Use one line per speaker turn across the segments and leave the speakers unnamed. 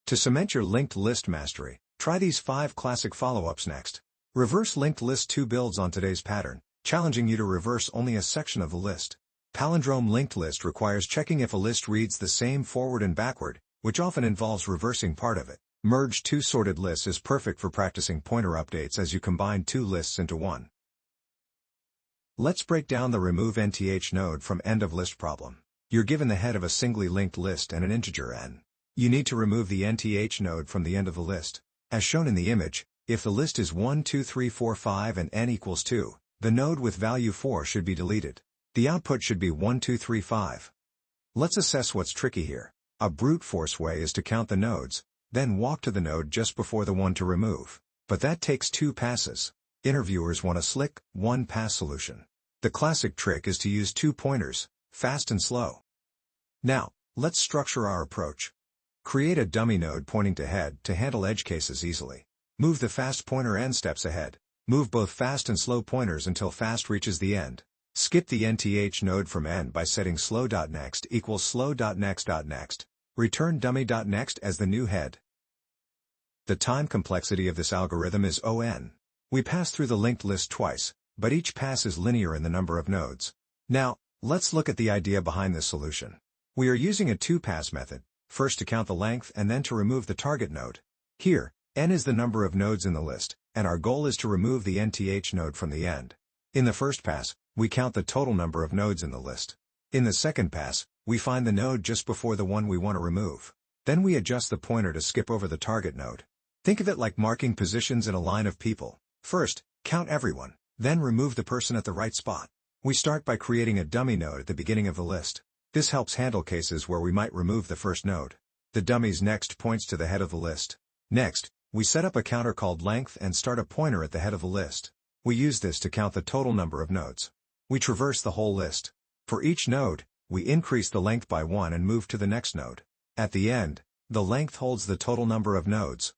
To cement your linked list mastery, try these 5 classic follow-ups next. Reverse linked list 2 builds on today's pattern, challenging you to reverse only a section of the list. Palindrome linked list requires checking if a list reads the same forward and backward, which often involves reversing part of it. Merge 2 sorted lists is perfect for practicing pointer updates as you combine 2 lists into one. Let's break down the remove nth node from end of list problem. You're given the head of a singly linked list and an integer n. You need to remove the nth node from the end of the list. As shown in the image, if the list is 1 2 3 4 5 and n equals 2, the node with value 4 should be deleted. The output should be 1 2 3 5. Let's assess what's tricky here. A brute force way is to count the nodes, then walk to the node just before the one to remove. But that takes 2 passes. Interviewers want a slick, 1-pass solution. The classic trick is to use 2 pointers, fast and slow. Now, let's structure our approach. Create a dummy node pointing to head to handle edge cases easily. Move the fast pointer n steps ahead. Move both fast and slow pointers until fast reaches the end. Skip the nth node from end by setting slow.next equals slow.next.next. Return dummy.next as the new head. The time complexity of this algorithm is O(n). We pass through the linked list twice, but each pass is linear in the number of nodes. Now, let's look at the idea behind this solution. We are using a 2-pass method, first to count the length and then to remove the target node. Here, n is the number of nodes in the list, and our goal is to remove the nth node from the end. In the first pass, we count the total number of nodes in the list. In the second pass, we find the node just before the one we want to remove. Then we adjust the pointer to skip over the target node. Think of it like marking positions in a line of people. First, count everyone, then remove the person at the right spot. We start by creating a dummy node at the beginning of the list. This helps handle cases where we might remove the first node. The dummy's next points to the head of the list. Next, we set up a counter called length and start a pointer at the head of the list. We use this to count the total number of nodes. We traverse the whole list. For each node, we increase the length by 1 and move to the next node. At the end, the length holds the total number of nodes.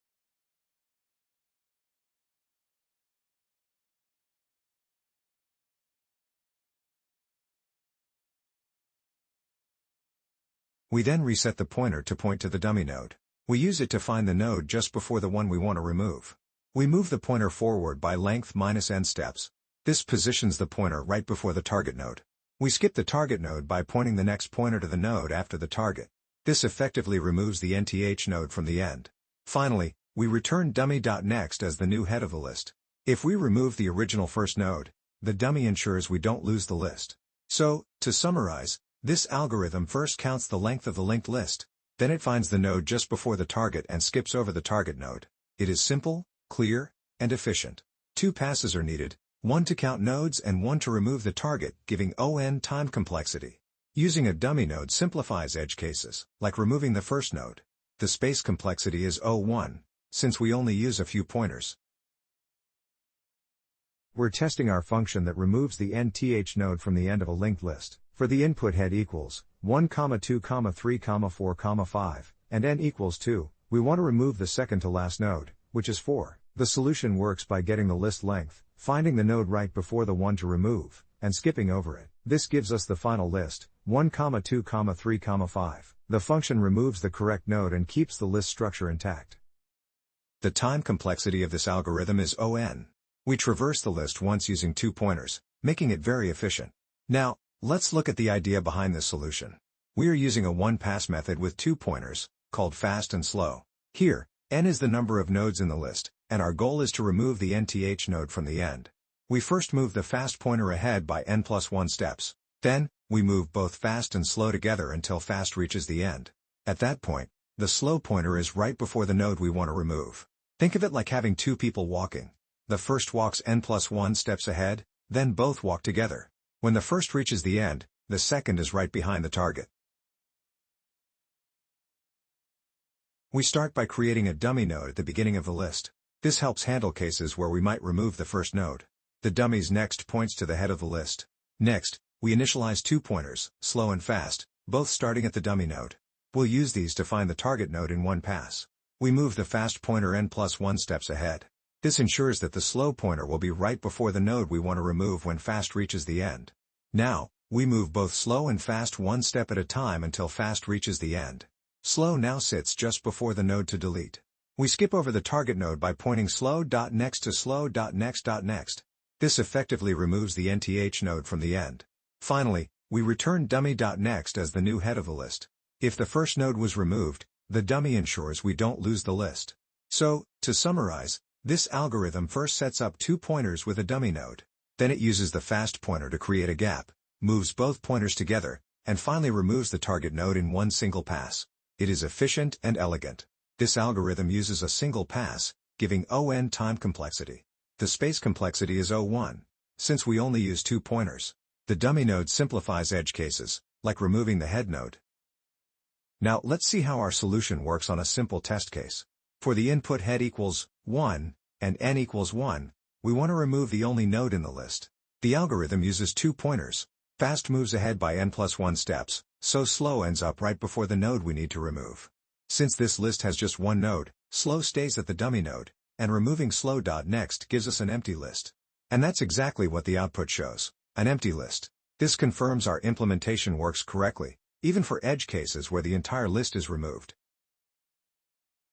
We then reset the pointer to point to the dummy node. We use it to find the node just before the one we want to remove. We move the pointer forward by length minus n steps. This positions the pointer right before the target node. We skip the target node by pointing the next pointer to the node after the target. This effectively removes the nth node from the end. Finally, we return dummy.next as the new head of the list. If we remove the original first node, the dummy ensures we don't lose the list. So, to summarize, this algorithm first counts the length of the linked list, then it finds the node just before the target and skips over the target node. It is simple, clear, and efficient. 2 passes are needed, 1 to count nodes and 1 to remove the target, giving O(n) time complexity. Using a dummy node simplifies edge cases, like removing the first node. The space complexity is O(1), since we only use a few pointers. We're testing our function that removes the nth node from the end of a linked list. For the input head equals 1, 2, 3, 4, 5, and n equals 2, we want to remove the second to last node, which is 4. The solution works by getting the list length, finding the node right before the one to remove, and skipping over it. This gives us the final list, 1, 2, 3, 5. The function removes the correct node and keeps the list structure intact. The time complexity of this algorithm is O(n). We traverse the list once using 2 pointers, making it very efficient. Now, let's look at the idea behind this solution. We are using a 1-pass method with 2 pointers, called fast and slow. Here, n is the number of nodes in the list, and our goal is to remove the nth node from the end. We first move the fast pointer ahead by n+1 steps. Then, we move both fast and slow together until fast reaches the end. At that point, the slow pointer is right before the node we want to remove. Think of it like having 2 people walking. The first walks n+1 steps ahead, then both walk together. When the first reaches the end, the second is right behind the target. We start by creating a dummy node at the beginning of the list. This helps handle cases where we might remove the first node. The dummy's next points to the head of the list. Next, we initialize 2 pointers, slow and fast, both starting at the dummy node. We'll use these to find the target node in 1 pass. We move the fast pointer n+1 steps ahead. This ensures that the slow pointer will be right before the node we want to remove when fast reaches the end. Now, we move both slow and fast 1 step at a time until fast reaches the end. Slow now sits just before the node to delete. We skip over the target node by pointing slow.next to slow.next.next. This effectively removes the Nth node from the end. Finally, we return dummy.next as the new head of the list. If the first node was removed, the dummy ensures we don't lose the list. So, to summarize, this algorithm first sets up two pointers with a dummy node. Then it uses the fast pointer to create a gap, moves both pointers together, and finally removes the target node in one single pass. It is efficient and elegant. This algorithm uses a single pass, giving O(n) time complexity. The space complexity is O(1), since we only use two pointers. The dummy node simplifies edge cases, like removing the head node. Now let's see how our solution works on a simple test case. For the input head equals 1, and n equals 1, we want to remove the only node in the list. The algorithm uses two pointers. Fast moves ahead by n+1 steps, so slow ends up right before the node we need to remove. Since this list has just one node, slow stays at the dummy node, and removing slow.next gives us an empty list. And that's exactly what the output shows, an empty list. This confirms our implementation works correctly, even for edge cases where the entire list is removed.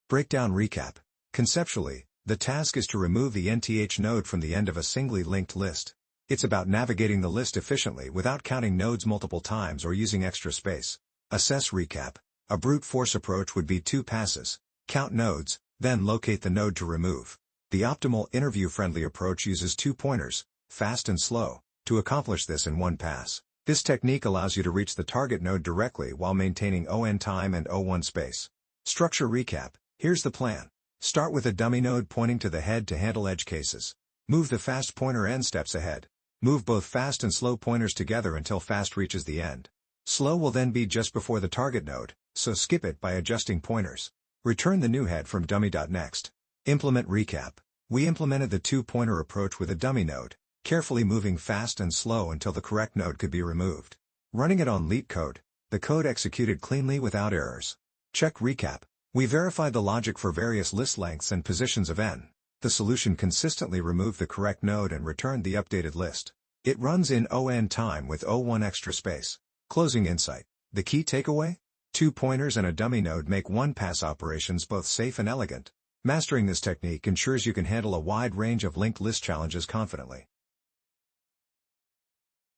Breakdown recap. Conceptually, the task is to remove the Nth node from the end of a singly linked list. It's about navigating the list efficiently without counting nodes multiple times or using extra space. Assess recap. A brute force approach would be two passes: count nodes, then locate the node to remove. The optimal interview-friendly approach uses two pointers, fast and slow, to accomplish this in one pass. This technique allows you to reach the target node directly while maintaining O(n) time and O(1) space. Structure recap. Here's the plan. Start with a dummy node pointing to the head to handle edge cases. Move the fast pointer n steps ahead. Move both fast and slow pointers together until fast reaches the end. Slow will then be just before the target node, so skip it by adjusting pointers. Return the new head from dummy.next. Implement recap. We implemented the two-pointer approach with a dummy node, carefully moving fast and slow until the correct node could be removed. Running it on LeetCode, the code executed cleanly without errors. Check recap. We verified the logic for various list lengths and positions of n. The solution consistently removed the correct node and returned the updated list. It runs in O(n) time with O(1) extra space. Closing insight. The key takeaway? Two pointers and a dummy node make one-pass operations both safe and elegant. Mastering this technique ensures you can handle a wide range of linked list challenges confidently.